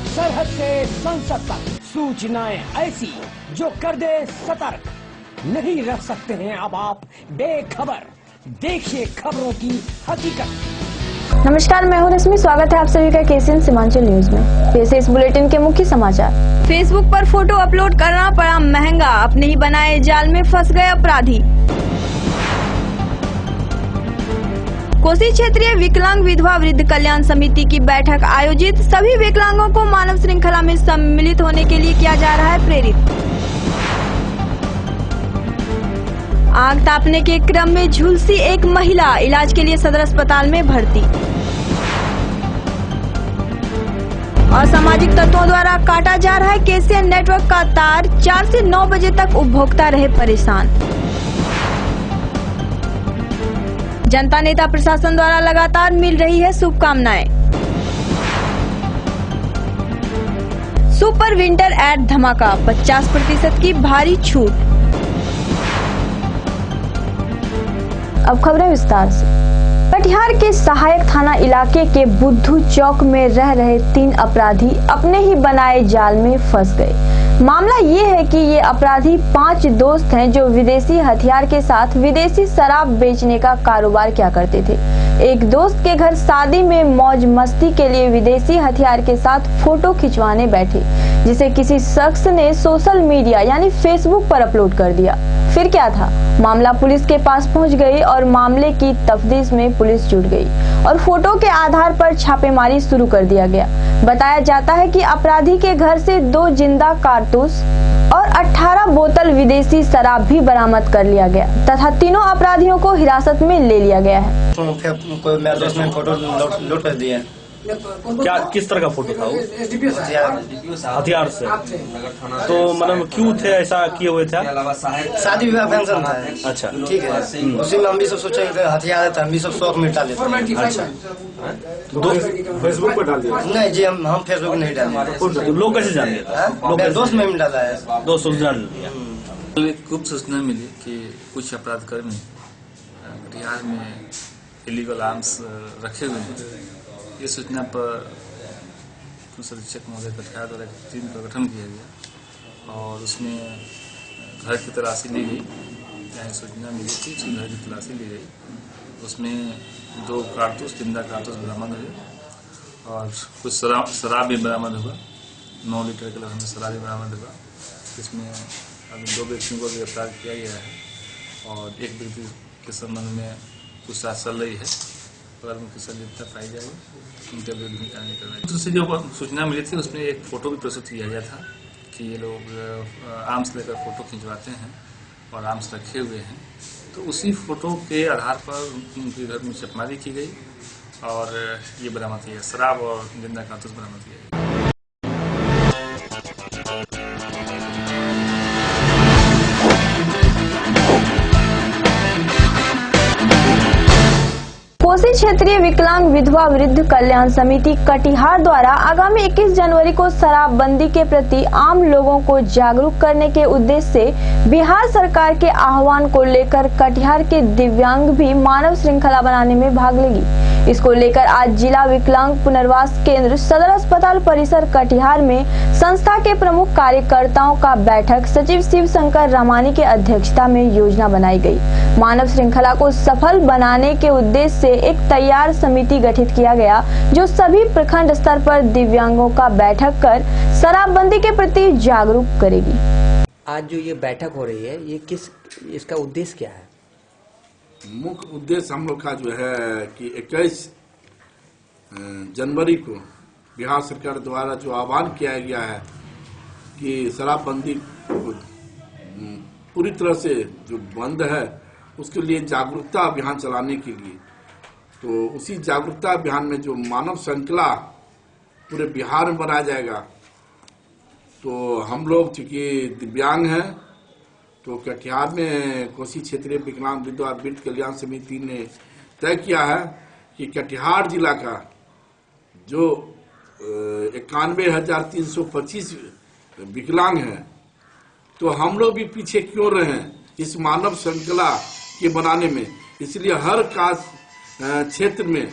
सरहद से संसद तक सूचनाएं ऐसी जो कर दे सतर्क। नहीं रह सकते हैं अब आप बेखबर। देखिए खबरों की हकीकत। नमस्कार, मैं हूं रश्मि। स्वागत है आप सभी का केसीएन सीमांचल न्यूज में। पेश है इस बुलेटिन के मुख्य समाचार। फेसबुक पर फोटो अपलोड करना पड़ा महंगा, अपने ही बनाए जाल में फंस गए अपराधी। कोसी क्षेत्रीय विकलांग विधवा वृद्ध कल्याण समिति की बैठक आयोजित। सभी विकलांगों को मानव श्रृंखला में सम्मिलित होने के लिए किया जा रहा है प्रेरित। आग तापने के क्रम में झुलसी एक महिला, इलाज के लिए सदर अस्पताल में भर्ती। असामाजिक तत्वों द्वारा काटा जा रहा है केसीएन नेटवर्क का तार, 4 से 9 बजे तक उपभोक्ता रहे परेशान। जनता नेता प्रशासन द्वारा लगातार मिल रही है शुभकामनाएं। सुपर विंटर एड धमाका, 50% की भारी छूट। अब खबरें विस्तार से। कटिहार के सहायक थाना इलाके के बुद्धू चौक में रह रहे 3 अपराधी अपने ही बनाए जाल में फंस गए। मामला ये है कि ये अपराधी 5 दोस्त हैं जो विदेशी हथियार के साथ विदेशी शराब बेचने का कारोबार किया करते थे। एक दोस्त के घर शादी में मौज मस्ती के लिए विदेशी हथियार के साथ फोटो खिंचवाने बैठे, जिसे किसी शख्स ने सोशल मीडिया यानी फेसबुक पर अपलोड कर दिया। फिर क्या था, मामला पुलिस के पास पहुंच गई और मामले की तफ्तीश में पुलिस जुट गई और फोटो के आधार पर छापेमारी शुरू कर दिया गया। बताया जाता है कि अपराधी के घर से 2 जिंदा कारतूस और 18 बोतल विदेशी शराब भी बरामद कर लिया गया तथा तीनों अपराधियों को हिरासत में ले लिया गया है। फोटो लोड कर दिया। क्या किस तरह का फोटो था वो? हथियार से। तो मतलब क्यों थे ऐसा किए हुए थे? शादी विवाह फंक्शन था। अच्छा, ठीक है। उसी में हम भी सब सोचे हथियार है, हम भी सब शौक में डाले। अच्छा, फेसबुक पर डाल दिया? नहीं जी, हम फेसबुक नहीं डाले। लोग कैसे जान गए? दोस्त में डाला है। दोस्त जान लिया। गुप्त सूचना मिली कि कुछ अपराध कर्मी कटिहार में इलीगल आर्म्स रखे हुए हैं। इस सूचना पर पुलिस अधीक्षक महोदय कटिहार द्वारा एक टीम का गठन किया गया और उसमें घर की तलाशी ली गई। जहाँ सूचना मिली थी उसकी घर की तलाशी ली गई। उसमें 2 कारतूस, जिंदा कारतूस बरामद हुए और कुछ शराब भी बरामद हुआ। 9 लीटर के लगभग शराब भी बरामद हुआ। इसमें अभी 2 व्यक्तियों को गिरफ्तार किया गया है और एक व्यक्ति के संबंध में पूछताछ चल रही है। अगर उनकी संलिप्तता पाई जाएगी उनके विरुद्ध भी कार्रवाई करवाई। दूसरी जो सूचना मिली थी उसमें एक फोटो भी प्रस्तुत किया गया था कि ये लोग आर्म्स लेकर फोटो खिंचवाते हैं और आर्म्स रखे हुए हैं। तो उसी फोटो के आधार पर उनके घर में छापेमारी की गई और ये बरामद किया, शराब और जिंदा कारतूस बरामद किया गया। कोसी क्षेत्रीय विकलांग विधवा वृद्ध कल्याण समिति कटिहार द्वारा आगामी 21 जनवरी को शराबबंदी के प्रति आम लोगों को जागरूक करने के उद्देश्य से बिहार सरकार के आह्वान को लेकर कटिहार के दिव्यांग भी मानव श्रृंखला बनाने में भाग लेगी। इसको लेकर आज जिला विकलांग पुनर्वास केंद्र सदर अस्पताल परिसर कटिहार में संस्था के प्रमुख कार्यकर्ताओं का बैठक सचिव शिव शंकर रामानी के अध्यक्षता में योजना बनाई गई। मानव श्रृंखला को सफल बनाने के उद्देश्य से एक तैयार समिति गठित किया गया जो सभी प्रखंड स्तर पर दिव्यांगों का बैठक कर शराबबंदी के प्रति जागरूक करेगी। आज जो ये बैठक हो रही है, ये इसका उद्देश्य क्या है? मुख्य उद्देश्य हम लोग का जो है कि 21 जनवरी को बिहार सरकार द्वारा जो आह्वान किया गया है कि शराबबंदी पूरी तरह से जो बंद है उसके लिए जागरूकता अभियान चलाने के लिए, तो उसी जागरूकता अभियान में जो मानव श्रृंखला पूरे बिहार में बनाया जाएगा। तो हम लोग चूंकि दिव्यांग हैं तो कटिहार में कोसी क्षेत्रीय विकलांग विधवा वृद्ध कल्याण समिति ने तय किया है कि कटिहार जिला का जो 91,325 विकलांग हैं, तो हम लोग भी पीछे क्यों रहे इस मानव श्रृंखला के बनाने में। इसलिए हर क्षेत्र में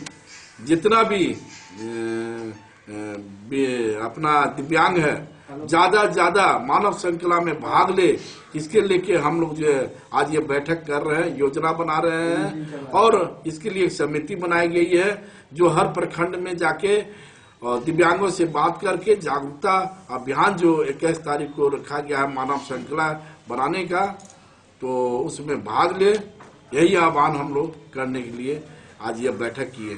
जितना भी अपना दिव्यांग है ज्यादा मानव श्रृंखला में भाग ले, इसके लेके हम लोग जो है आज ये बैठक कर रहे हैं, योजना बना रहे हैं और इसके लिए एक समिति बनाई गई है जो हर प्रखंड में जाके और दिव्यांगों से बात करके जागरूकता अभियान जो 21 तारीख को रखा गया है मानव श्रृंखला बनाने का, तो उसमें भाग ले, यही आह्वान हम लोग करने के लिए आज यह बैठक की है।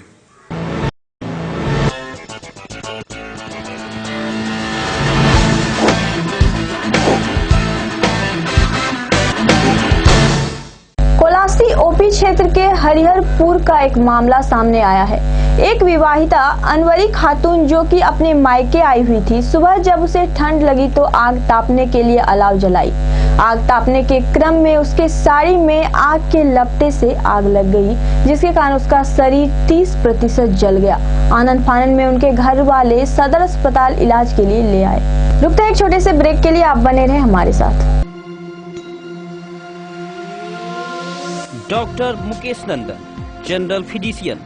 कोलासी ओपी क्षेत्र के हरिहरपुर का एक मामला सामने आया है। एक विवाहिता अनवरी खातून जो कि अपने मायके आई हुई थी, सुबह जब उसे ठंड लगी तो आग तापने के लिए अलाव जलाई। आग तापने के क्रम में उसके साड़ी में आग के लपटे से आग लग गई, जिसके कारण उसका शरीर 30% जल गया। आनन फानन में उनके घर वाले सदर अस्पताल इलाज के लिए ले आए। रुकते हैं एक छोटे से ब्रेक के लिए, आप बने रहे हमारे साथ। Doctor Mukesh Nandan, general physician,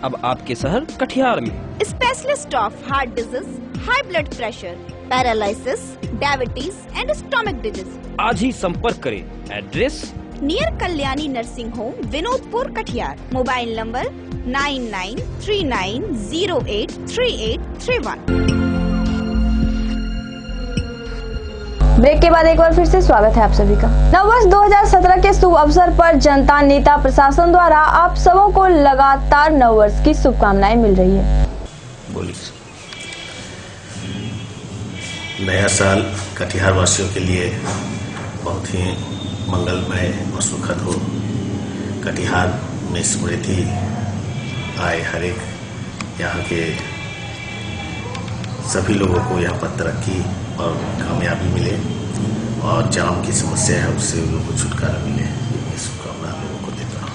अब आपके शहर कटिहार में। Specialist of heart disease, high blood pressure, paralysis, diabetes and stomach disease. आज ही संपर्क करें। Address near Kalyani nursing home, Vinodpur, Katihar. Mobile number 9939083831। Break के बाद एक बार फिर से स्वागत है आप सभी का। नववर्ष 2017 के शुभ अवसर पर जनता, नेता, प्रशासन द्वारा आप सबों को लगातार नववर्ष की शुभकामनाएं मिल रही है। बोलिए। नया साल कटिहार वासियों के लिए बहुत ही मंगलमय और सुखद हो। कटिहार में स्मृति आए, हर एक यहाँ के सभी लोगों को यहाँ पर तरक्की और कामयाबी मिले और जाम की समस्या है उससे लोगों को छुटकारा मिले, ये शुभकामना लोगों को देता हूँ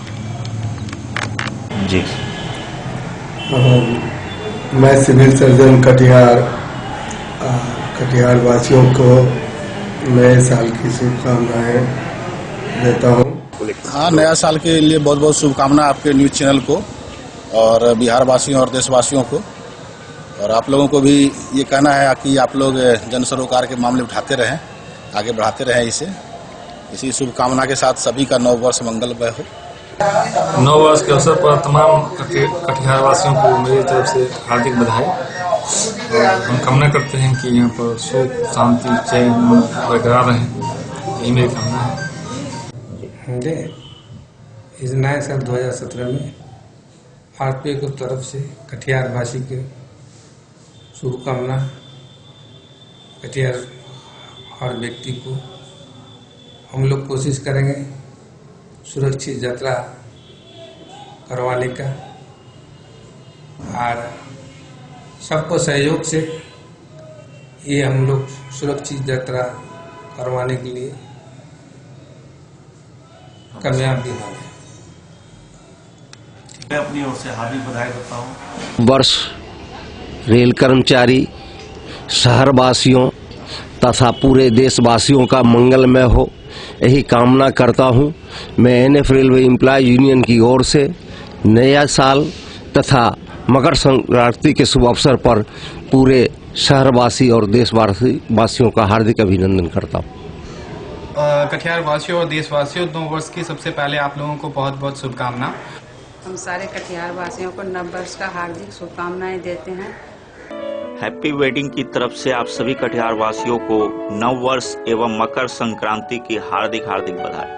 जी। मैं सिविल सर्जन कटिहार वासियों को नए साल की शुभकामनाएं देता हूँ। हाँ, नया साल के लिए बहुत बहुत शुभकामना आपके न्यूज़ चैनल को और बिहार वासियों और देशवासियों को। और आप लोगों को भी ये कहना है कि आप लोग जन सरोकार के मामले उठाते रहें, आगे बढ़ाते रहें इसी शुभकामना के साथ सभी का नव वर्ष मंगलमय हो। नव वर्ष के अवसर पर तमाम कटिहार वासियों को मेरी तरफ से हार्दिक बधाई। हम कामना करते हैं कि यहाँ पर सुख, शांति, चैन बरकरार रहे, यही मेरी कामना है। इस नए साल 2017 में आरपीए की तरफ से कटिहार वासी के शुभकामना। कटिहार हर व्यक्ति को हम लोग कोशिश करेंगे सुरक्षित यात्रा करवाने का और सबको सहयोग से ये हम लोग सुरक्षित यात्रा करवाने के लिए कामयाब भी होंगे। मैं अपनी ओर से हार्दिक बधाई देता हूँ। वर्ष रेल कर्मचारी, शहरवासियों तथा पूरे देशवासियों का मंगलमय हो, यही कामना करता हूं। मैं एनएफ रेलवे एम्प्लॉय यूनियन की ओर से नया साल तथा मकर संक्रांति के शुभ अवसर पर पूरे शहरवासी और देशवासियों का हार्दिक अभिनंदन करता हूं। कटिहार वासियों और देशवासियों, नव वर्ष की सबसे पहले आप लोगों को बहुत बहुत शुभकामना। हम सारे कटिहार वासियों को नव वर्ष का हार्दिक शुभकामनाएं देते हैं। हैप्पी वेडिंग की तरफ से आप सभी कटिहार वासियों को नव वर्ष एवं मकर संक्रांति की हार्दिक हार्दिक बधाई।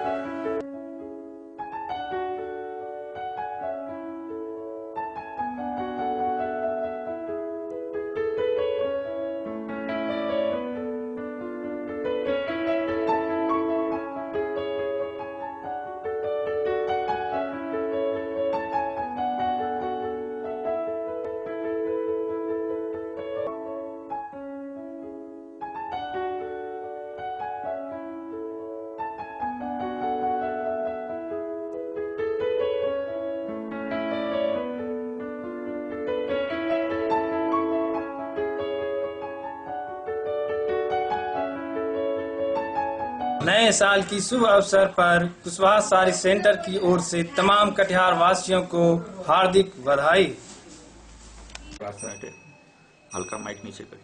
नए साल की शुभ अवसर पर कुशवाहा साड़ी सेंटर की ओर से तमाम कटिहार वासियों को हार्दिक बधाई। हल्का माइक नीचे करें।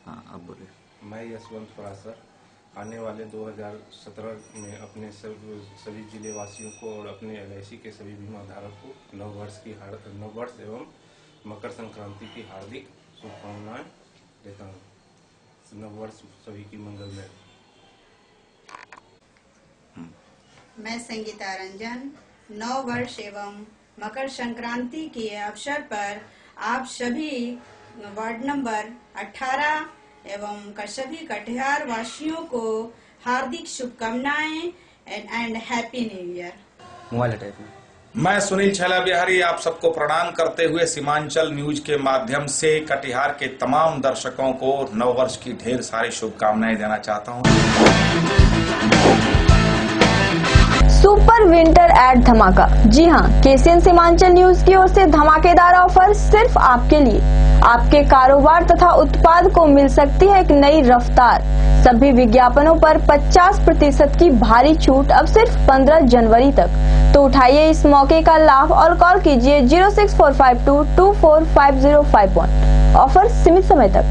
हाँ, अब बोले। मैं यशवंत परासर आने वाले 2017 में अपने सभी जिले वासियों को और अपने LIC के सभी बीमा धारक को नववर्ष एवं मकर संक्रांति की हार्दिक शुभकामनाएं देता हूँ। नववर्ष सभी की मंगलमय। मैं संगीता रंजन नव वर्ष एवं मकर संक्रांति के अवसर पर आप सभी वार्ड नंबर 18 एवं सभी कटिहार वासियों को हार्दिक शुभकामनाएं एंड हैप्पी न्यू ईयर। मैं सुनील छैला बिहारी आप सबको प्रणाम करते हुए सीमांचल न्यूज के माध्यम से कटिहार के तमाम दर्शकों को नववर्ष की ढेर सारी शुभकामनाएं देना चाहता हूं। सुपर विंटर एड धमाका। जी हां, KCN सीमांचल न्यूज की ओर से धमाकेदार ऑफर सिर्फ आपके लिए। आपके कारोबार तथा उत्पाद को मिल सकती है एक नई रफ्तार। सभी विज्ञापनों पर 50% की भारी छूट अब सिर्फ 15 जनवरी तक। तो उठाइए इस मौके का लाभ और कॉल कीजिए 06452245051। ऑफर सीमित समय तक।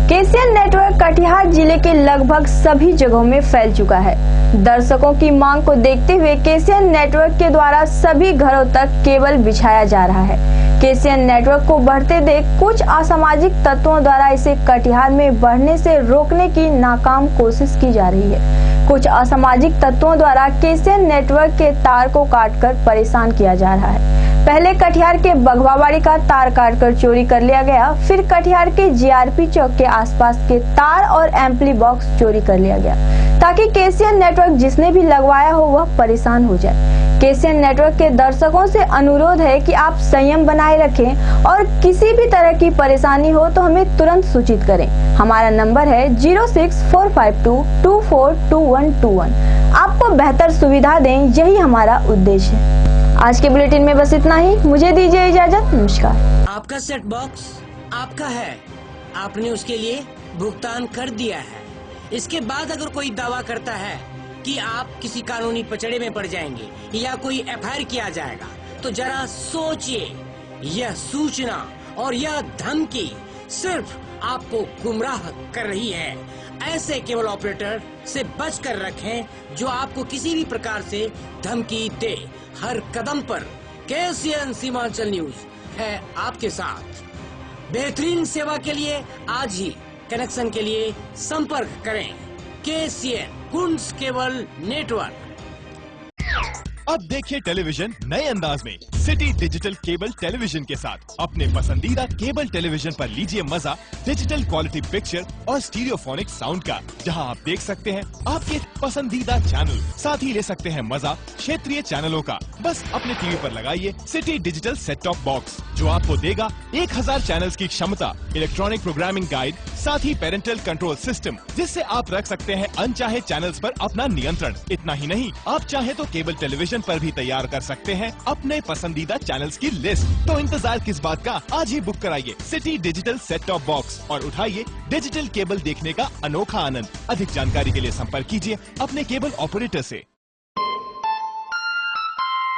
KCN नेटवर्क कटिहार जिले के लगभग सभी जगहों में फैल चुका है। दर्शकों की मांग को देखते हुए KCN नेटवर्क के द्वारा सभी घरों तक केबल बिछाया जा रहा है। KCN नेटवर्क को बढ़ते देख कुछ असामाजिक तत्वों द्वारा इसे कटिहार में बढ़ने से रोकने की नाकाम कोशिश की जा रही है। कुछ असामाजिक तत्वों द्वारा KCN नेटवर्क के तार को काटकर परेशान किया जा रहा है। पहले कटिहार के बघवाबाड़ी का तार काटकर चोरी कर लिया गया, फिर कटिहार के GRP चौक के आसपास के तार और एम्पली बॉक्स चोरी कर लिया गया, ताकि KCN नेटवर्क जिसने भी लगवाया हो वह परेशान हो जाए। KCN नेटवर्क के दर्शकों से अनुरोध है कि आप संयम बनाए रखें और किसी भी तरह की परेशानी हो तो हमें तुरंत सूचित करें। हमारा नंबर है 06452242121। आपको बेहतर सुविधा दें, यही हमारा उद्देश्य है। आज के बुलेटिन में बस इतना ही। मुझे दीजिए इजाजत। नमस्कार। आपका सेट बॉक्स आपका है, आपने उसके लिए भुगतान कर दिया है। इसके बाद अगर कोई दावा करता है कि आप किसी कानूनी पचड़े में पड़ जाएंगे या कोई FIR किया जाएगा, तो जरा सोचिए। यह सूचना और यह धमकी सिर्फ आपको गुमराह कर रही है। ऐसे केबल ऑपरेटर से बचकर रखें जो आपको किसी भी प्रकार से धमकी दे। हर कदम पर KCN सीमांचल न्यूज है आपके साथ। बेहतरीन सेवा के लिए आज ही कनेक्शन के लिए संपर्क करें KCN कुंज केबल नेटवर्क। अब देखिए टेलीविजन नए अंदाज में सिटी डिजिटल केबल टेलीविजन के साथ। अपने पसंदीदा केबल टेलीविजन पर लीजिए मजा डिजिटल क्वालिटी पिक्चर और स्टीरियोफोनिक साउंड का, जहां आप देख सकते हैं आपके पसंदीदा चैनल। साथ ही ले सकते हैं मजा क्षेत्रीय चैनलों का। बस अपने टीवी पर लगाइए city digital set top box, जो आपको देगा 1000 चैनल्स की क्षमता, इलेक्ट्रॉनिक प्रोग्रामिंग गाइड, साथ ही पेरेंटल कंट्रोल सिस्टम, जिससे आप रख सकते हैं अनचाहे चैनल्स पर अपना नियंत्रण। इतना ही नहीं, आप चाहे तो केबल टेलीविजन पर भी तैयार कर सकते हैं अपने पसंदीदा चैनल्स की लिस्ट। तो इंतजार किस बात का, आज ही बुक कराइए city digital set top box और उठाइए डिजिटल केबल देखने का अनोखा आनंद। अधिक जानकारी के लिए संपर्क कीजिए अपने केबल ऑपरेटर से।